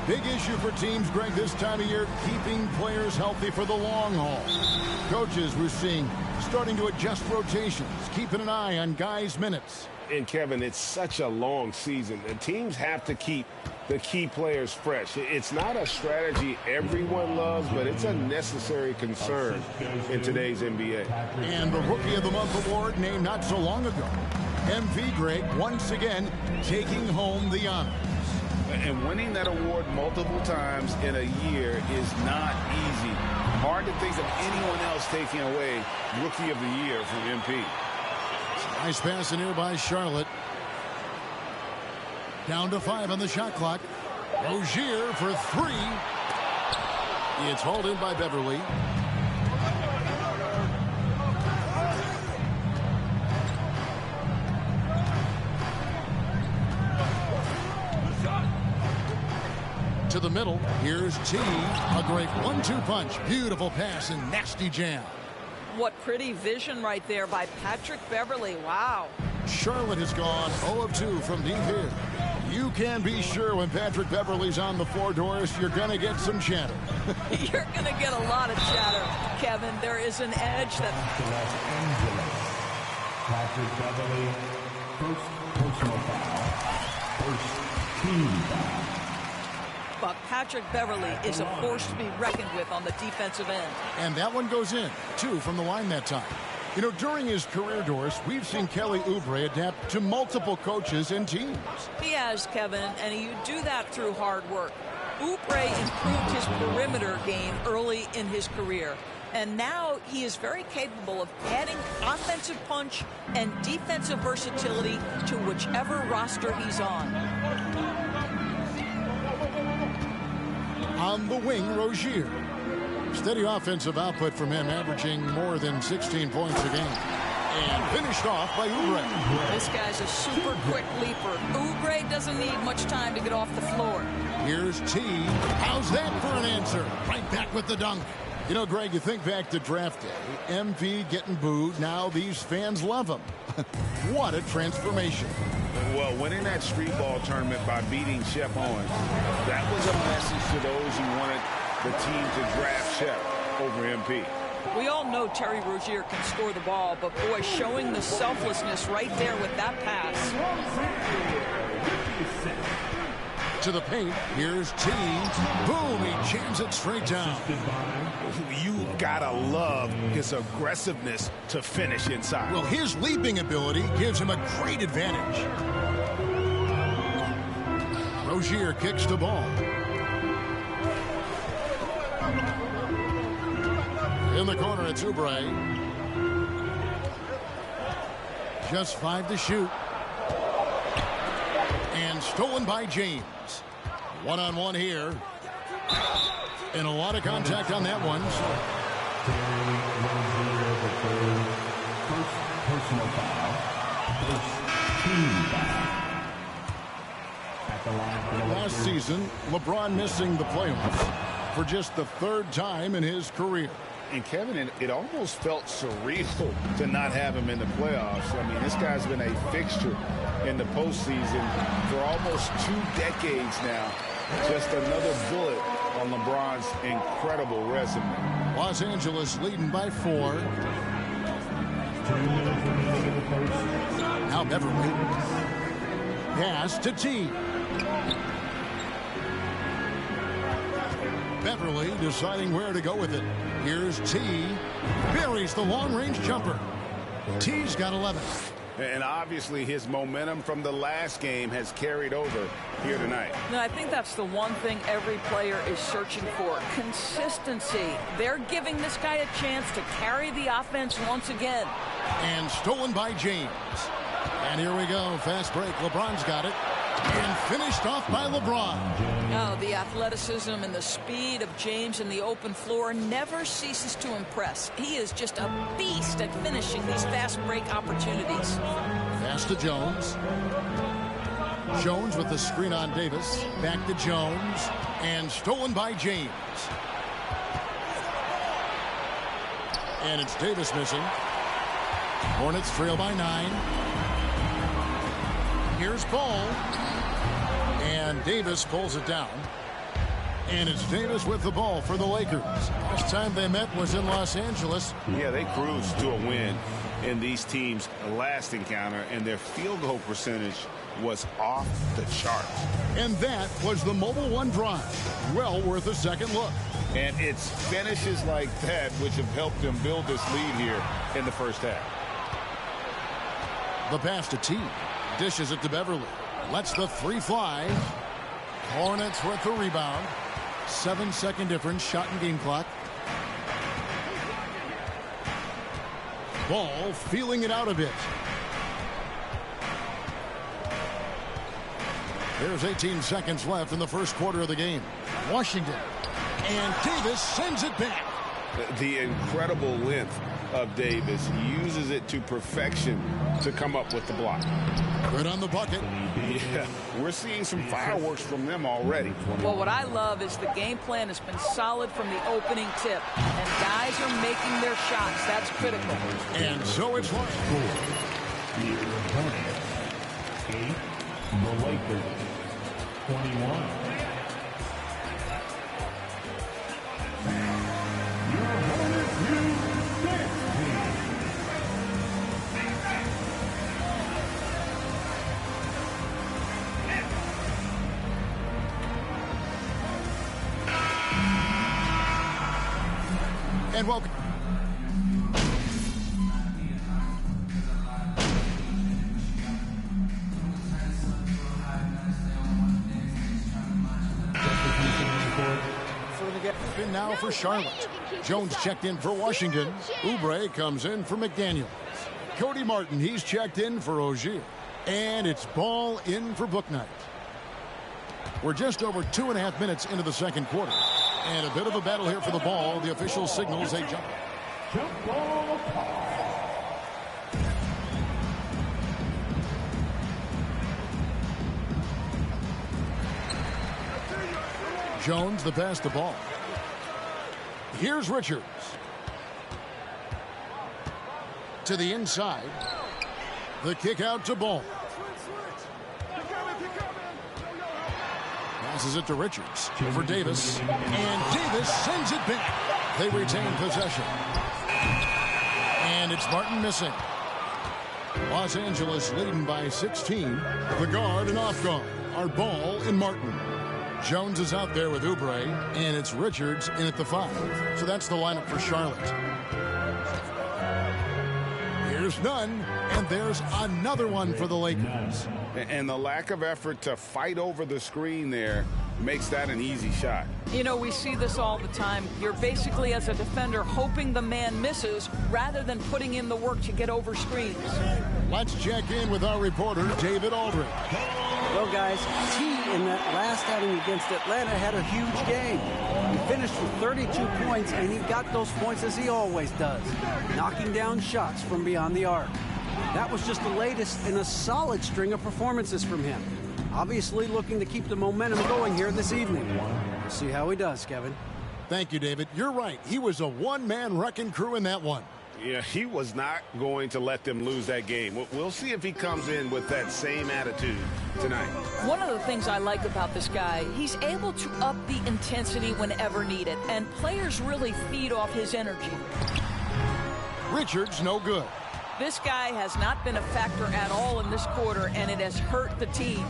Big issue for teams, Greg, this time of year, keeping players healthy for the long haul. Coaches, we're seeing, starting to adjust rotations, keeping an eye on guys' minutes. And, Kevin, it's such a long season. The teams have to keep the key players fresh. It's not a strategy everyone loves, but it's a necessary concern in today's NBA. And the Rookie of the Month award named not so long ago. MV Greg once again taking home the honors. And winning that award multiple times in a year is not easy. Hard to think of anyone else taking away Rookie of the Year from MP. Nice pass in here by Charlotte. Down to 5 on the shot clock. Rozier for 3. It's hauled in by Beverly. To the middle. Here's T. A great 1-2 punch. Beautiful pass and nasty jam. What pretty vision right there by Patrick Beverly. Wow. Charlotte has gone 0 of 2 from deep here. You can be sure when Patrick Beverly's on the floor, Doris, you're going to get some chatter. You're going to get a lot of chatter, Kevin. There is an edge that... Patrick Beverly, first personal foul, first team foul. But Patrick Beverly is a force to be reckoned with on the defensive end. And that one goes in. 2 from the line that time. You know, during his career, Doris, we've seen Kelly Oubre adapt to multiple coaches and teams. He has, Kevin, and you do that through hard work. Oubre improved his perimeter game early in his career. And now he is very capable of adding offensive punch and defensive versatility to whichever roster he's on. On the wing, Rozier. Steady offensive output from him, averaging more than 16 points a game. And finished off by Oubre. This guy's a super quick leaper. Oubre doesn't need much time to get off the floor. Here's T. How's that for an answer? Right back with the dunk. You know, Greg, you think back to draft day. MV getting booed. Now these fans love him. What a transformation. Well, winning that street ball tournament by beating Shep Owens, that was a message to those who wanted the team to draft Shep over MP. We all know Terry Rozier can score the ball, but boy, showing the selflessness right there with that pass. To the paint, here's T. Boom, he jams it straight down. You gotta love his aggressiveness to finish inside. Well, his leaping ability gives him a great advantage. Rozier kicks the ball. In the corner, it's Oubre. Just 5 to shoot. And stolen by James. One-on-one here. And a lot of contact on that one. First personal foul, first team foul. At the line for Last season, LeBron missing the playoffs for just the 3rd time in his career. And Kevin, it almost felt surreal to not have him in the playoffs. I mean, this guy's been a fixture in the postseason for almost 2 decades now. Just another bullet on LeBron's incredible resume. Los Angeles leading by 4. Now Beverly. Pass to T. Beverly deciding where to go with it. Here's T. Buries the long-range jumper. T's got 11. And obviously his momentum from the last game has carried over here tonight. No, I think that's the one thing every player is searching for. Consistency. They're giving this guy a chance to carry the offense once again. And stolen by James. And here we go. Fast break. LeBron's got it. And finished off by LeBron. Oh, the athleticism and the speed of James in the open floor never ceases to impress. He is just a beast at finishing these fast break opportunities. Pass to Jones. Jones with the screen on Davis. Back to Jones. And stolen by James. And it's Davis missing. Hornets trail by 9. Here's Ball. And Davis pulls it down. And it's Davis with the ball for the Lakers. Last time they met was in Los Angeles. Yeah, they cruised to a win in these teams' last encounter, and their field goal percentage was off the charts. And that was the Mobile One drive. Well worth a second look. And it's finishes like that which have helped them build this lead here in the first half. The pass to T. Dishes it to Beverly. Lets the three fly. Hornets with the rebound. 7-second difference, shot and game clock. Ball feeling it out a bit. There's 18 seconds left in the first quarter of the game. Washington. And Davis sends it back. The incredible length of Davis. He uses it to perfection to come up with the block. Good on the bucket. Yeah, we're seeing some fireworks from them already. Well, what I love is the game plan has been solid from the opening tip. And guys are making their shots. That's critical. And so it's one. Here are the Hornets. 8. The Lakers. 21. Your Hornets new dance team. And welcome. In now for Charlotte. Jones checked in for Washington. Oubre comes in for McDaniels. Cody Martin, he's checked in for Ogier. And it's ball in for Bouknight. We're just over 2.5 minutes into the second quarter. And a bit of a battle here for the ball. The official signals a jump. Jump ball call. Jones the pass the ball. Here's Richards. To the inside. The kick out to Ball. Passes it to Richards. Over Davis. And Davis sends it back. They retain possession. And it's Martin missing. Los Angeles leading by 16. The guard and off guard are Ball and Martin. Jones is out there with Oubre, and it's Richards in at the 5. So that's the lineup for Charlotte. Here's none, and there's another one for the Lakers. And the lack of effort to fight over the screen there makes that an easy shot. You know, we see this all the time. You're basically, as a defender, hoping the man misses rather than putting in the work to get over screens. Let's check in with our reporter, David Aldridge. Well, guys, T in that last outing against Atlanta had a huge game. He finished with 32 points, and he got those points as he always does, knocking down shots from beyond the arc. That was just the latest in a solid string of performances from him. Obviously looking to keep the momentum going here this evening. We'll see how he does, Kevin. Thank you, David. You're right. He was a one-man wrecking crew in that one. Yeah, he was not going to let them lose that game. We'll see if he comes in with that same attitude tonight. One of the things I like about this guy, he's able to up the intensity whenever needed, and players really feed off his energy. Richards, no good. This guy has not been a factor at all in this quarter, and it has hurt the team.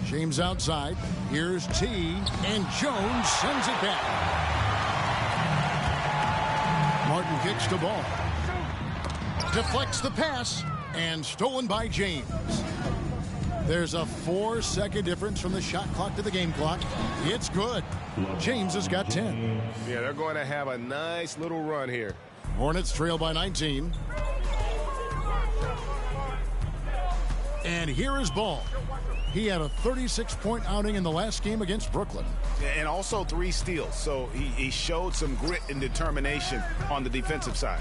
James outside. Here's T, and Jones sends it back. Martin kicks the ball. Deflects the pass, and stolen by James. There's a 4-second difference from the shot clock to the game clock. It's good. James has got 10. Yeah, they're going to have a nice little run here. Hornets trail by 19. And here is Ball. He had a 36-point outing in the last game against Brooklyn. And also 3 steals, so he showed some grit and determination on the defensive side.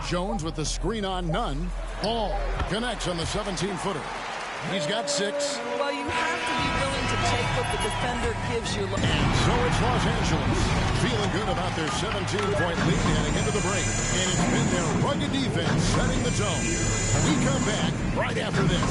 Jones with the screen on none. Ball connects on the 17-footer. He's got 6. Well, you have to be willing to take what the defender gives you. And so it's Los Angeles feeling good about their 17-point lead heading into the break. And it's been their rugged defense setting the tone. We come back right after this.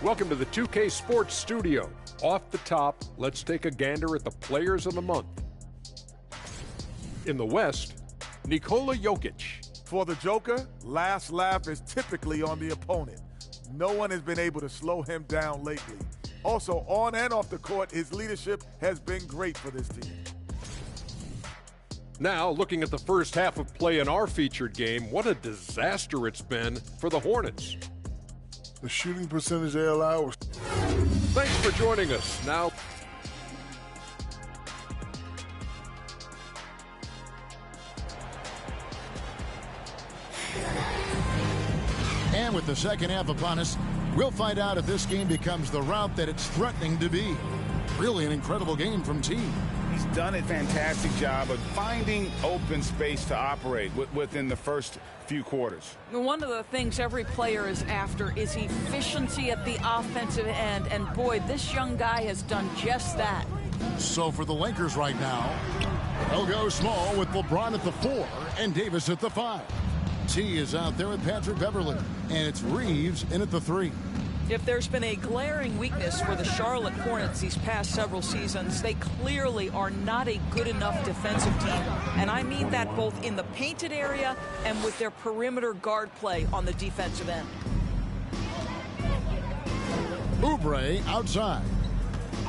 Welcome to the 2K Sports Studio. Off the top, let's take a gander at the players of the month. In the West, Nikola Jokic. For the Joker, last laugh is typically on the opponent. No one has been able to slow him down lately. Also, on and off the court, his leadership has been great for this team. Now, looking at the first half of play in our featured game, what a disaster it's been for the Hornets. The shooting percentage they allow was... Thanks for joining us. Now, and with the second half upon us, we'll find out if this game becomes the rout that it's threatening to be. Really an incredible game from T. He's done a fantastic job of finding open space to operate within the first few quarters. One of the things every player is after is efficiency at the offensive end, and boy, this young guy has done just that. So for the Lakers right now, they'll go small with LeBron at the 4 and Davis at the 5. T is out there with Patrick Beverly, and it's Reeves in at the 3. If there's been a glaring weakness for the Charlotte Hornets these past several seasons, they clearly are not a good enough defensive team. And I mean that both in the painted area and with their perimeter guard play on the defensive end. Oubre outside.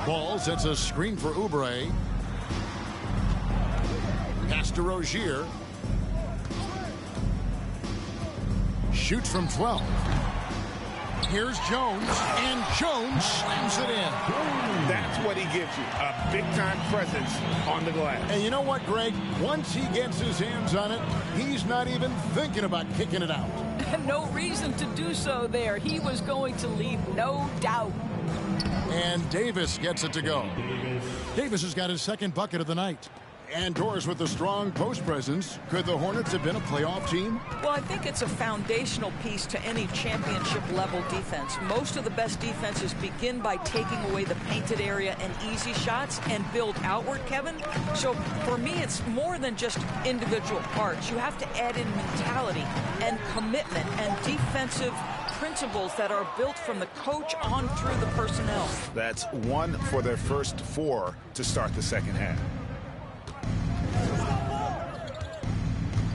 Ball sets a screen for Oubre. Pass to Rozier. Shoots from 12. Here's Jones, and Jones slams it in. That's what he gives you, a big-time presence on the glass. And you know what, Greg? Once he gets his hands on it, he's not even thinking about kicking it out. No reason to do so there. He was going to leave, no doubt. And Davis gets it to go. Davis has got his second bucket of the night. And Doris with a strong post presence. Could the Hornets have been a playoff team? Well, I think it's a foundational piece to any championship level defense. Most of the best defenses begin by taking away the painted area and easy shots and build outward, Kevin. So for me, it's more than just individual parts. You have to add in mentality and commitment and defensive principles that are built from the coach on through the personnel. That's 1 for their first 4 to start the second half.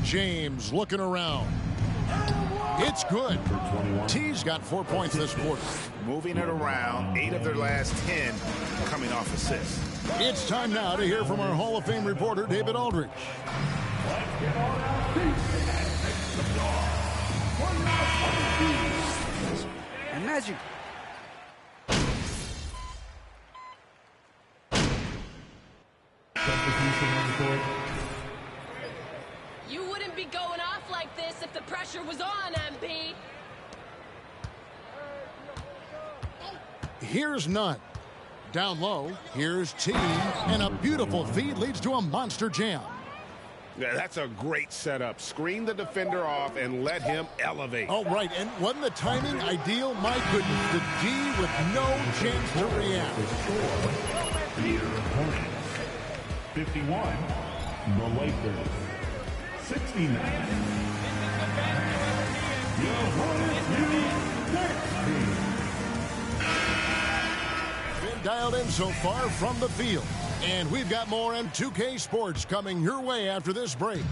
James looking around. It's good. T's got 4 points this quarter. Moving it around, 8 of their last 10 coming off assists. It's time now to hear from our Hall of Fame reporter, David Aldridge. And Magic. You wouldn't be going off like this if the pressure was on, MP. Here's none. Down low, here's T, and a beautiful feed leads to a monster jam. Yeah, that's a great setup. Screen the defender off and let him elevate. Oh, right, and wasn't the timing ideal? My goodness, the D with no chance to react. Your opponent, 51, the Lakers, 69. Your Hornets lead next team. Been dialed in so far from the field. And we've got more M2K Sports coming your way after this break.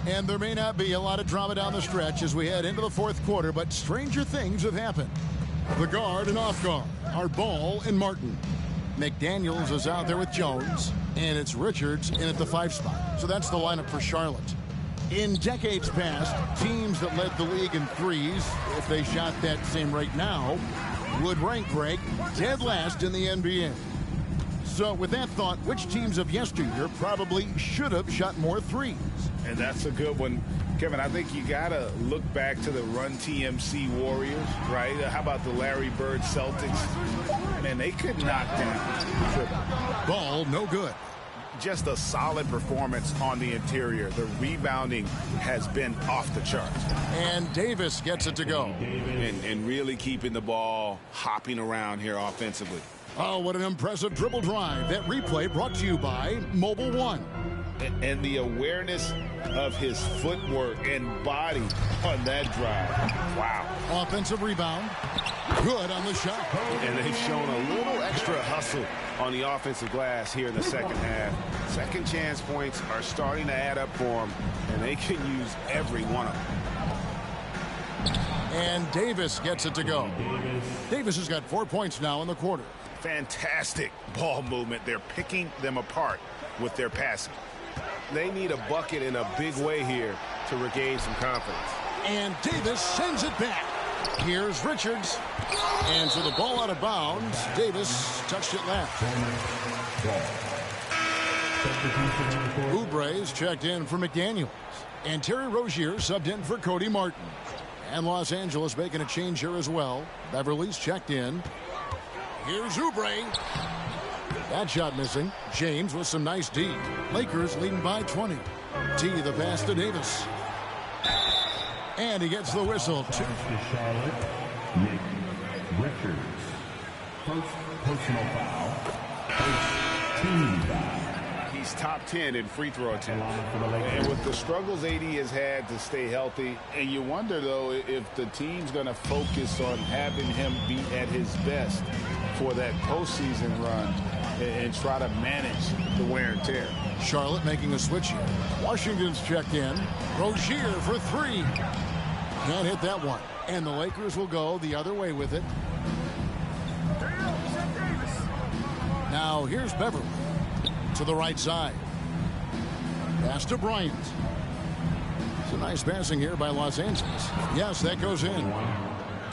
And there may not be a lot of drama down the stretch as we head into the fourth quarter, but stranger things have happened. The guard and off guard are Ball and Martin. McDaniels is out there with Jones, and it's Richards in at the 5 spot. So that's the lineup for Charlotte. In decades past, teams that led the league in threes, if they shot that same rate now, would rank, Greg, dead last in the NBA. So with that thought, which teams of yesteryear probably should have shot more threes? And that's a good one. Kevin, I think you got to look back to the Run TMC Warriors, right? How about the Larry Bird Celtics? Man, they could knock down triple. Ball, no good. Just a solid performance on the interior. The rebounding has been off the charts. And Davis gets it to go. And really keeping the ball hopping around here offensively. Oh, what an impressive dribble drive. That replay brought to you by Mobile One. And the awareness of his footwork and body on that drive. Wow. Offensive rebound. Good on the shot. And they've shown a little extra hustle on the offensive glass here in the second half. Second chance points are starting to add up for them, and they can use every one of them. And Davis gets it to go. Davis has got 4 points now in the quarter. Fantastic ball movement. They're picking them apart with their passing. They need a bucket in a big way here to regain some confidence. And Davis sends it back. Here's Richards. And so the ball out of bounds. Davis touched it left. Oubre's checked in for McDaniels. And Terry Rozier subbed in for Cody Martin. And Los Angeles making a change here as well. Beverly's checked in. Here's Oubre. That shot missing. James with some nice D. Lakers leading by 20. T the pass to Davis. And he gets the whistle. Charlotte, Nick Richards. First personal foul. First team foul. He's top 10 in free throw attempts. And with the struggles AD has had to stay healthy, and you wonder, though, if the team's going to focus on having him be at his best for that postseason run and try to manage the wear and tear. Charlotte making a switch here. Washington's checked in. Rozier for three. Can't hit that one. And the Lakers will go the other way with it. Now here's Beverly. To the right side. Pass to Bryant. It's a nice passing here by Los Angeles. Yes, that goes in.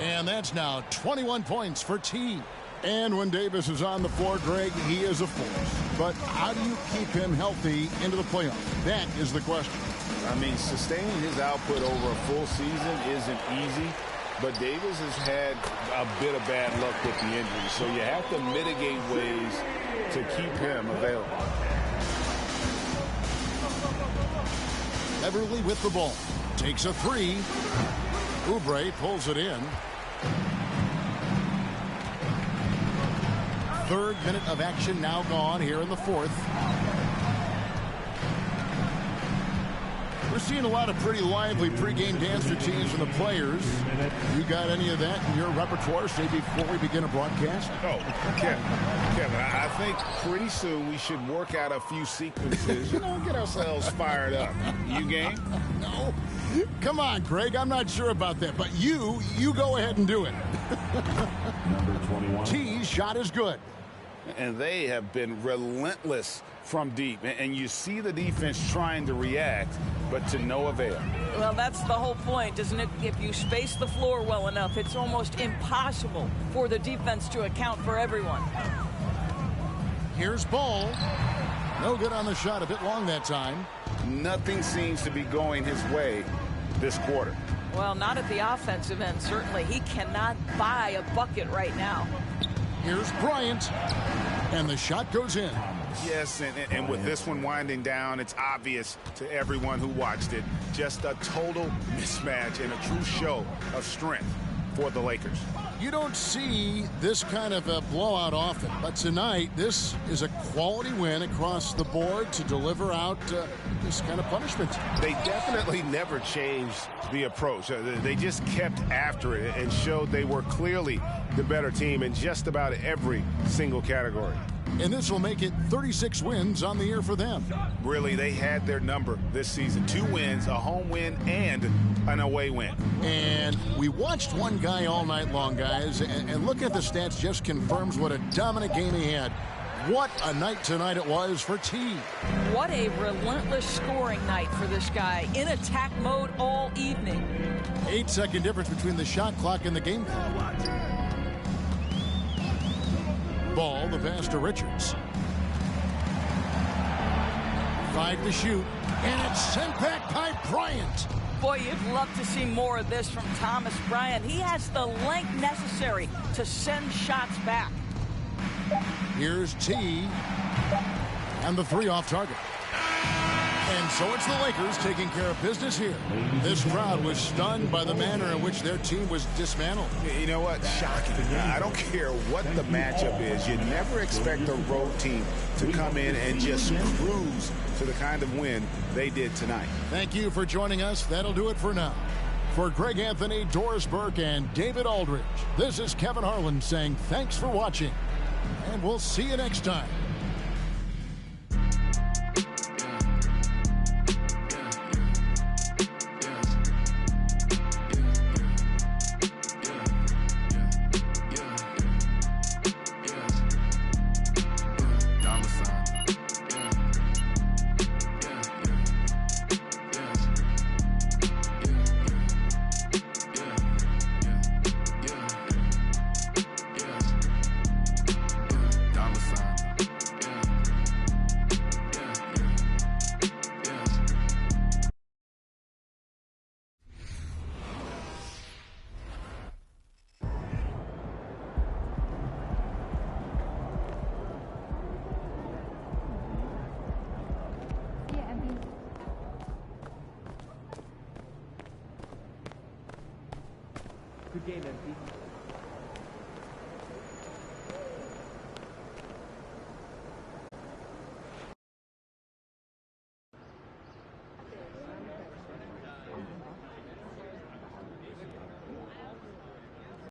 And that's now 21 points for T. And when Davis is on the floor, Greg, he is a force. But how do you keep him healthy into the playoffs? That is the question. I mean, sustaining his output over a full season isn't easy. But Davis has had a bit of bad luck with the injury. So you have to mitigate ways to keep him available. Beverly with the ball. Takes a three. Oubre pulls it in. Third minute of action now gone here in the fourth. We're seeing a lot of pretty lively pregame dance routines from the players. You got any of that in your repertoire, say, before we begin a broadcast? Oh, Kevin, I think pretty soon we should work out a few sequences, get ourselves fired up. You game? No. Come on, Greg, I'm not sure about that, but you go ahead and do it. Number 21. T's shot is good. And they have been relentless from deep. And you see the defense trying to react, but to no avail. Well, that's the whole point, isn't it? If you space the floor well enough, it's almost impossible for the defense to account for everyone. Here's Ball. No good on the shot, a bit long that time. Nothing seems to be going his way this quarter. Well, not at the offensive end, certainly. He cannot buy a bucket right now. Here's Bryant. And the shot goes in. Yes, and with this one winding down, it's obvious to everyone who watched it. Just a total mismatch and a true show of strength for the Lakers. You don't see this kind of a blowout often, but tonight this is a quality win across the board to deliver out this kind of punishment. They definitely never changed the approach. They just kept after it and showed they were clearly the better team in just about every single category. And this will make it 36 wins on the year for them. Really, they had their number this season. 2 wins, a home win, and an away win. And we watched one guy all night long, guys, and look at the stats, just confirms what a dominant game he had. What a night tonight it was for T. What a relentless scoring night for this guy. In attack mode all evening. 8-second difference between the shot clock and the game clock. Ball, the pass to Richards. 5 to shoot, and it's sent back by Bryant. Boy, you'd love to see more of this from Thomas Bryant. He has the length necessary to send shots back. Here's T, and the 3 off target. And so it's the Lakers taking care of business here. This crowd was stunned by the manner in which their team was dismantled. You know what? Shocking. I don't care what the matchup is. You never expect a road team to come in and just cruise to the kind of win they did tonight. Thank you for joining us. That'll do it for now. For Greg Anthony, Doris Burke, and David Aldridge, this is Kevin Harlan saying thanks for watching. And we'll see you next time. Good game, MP.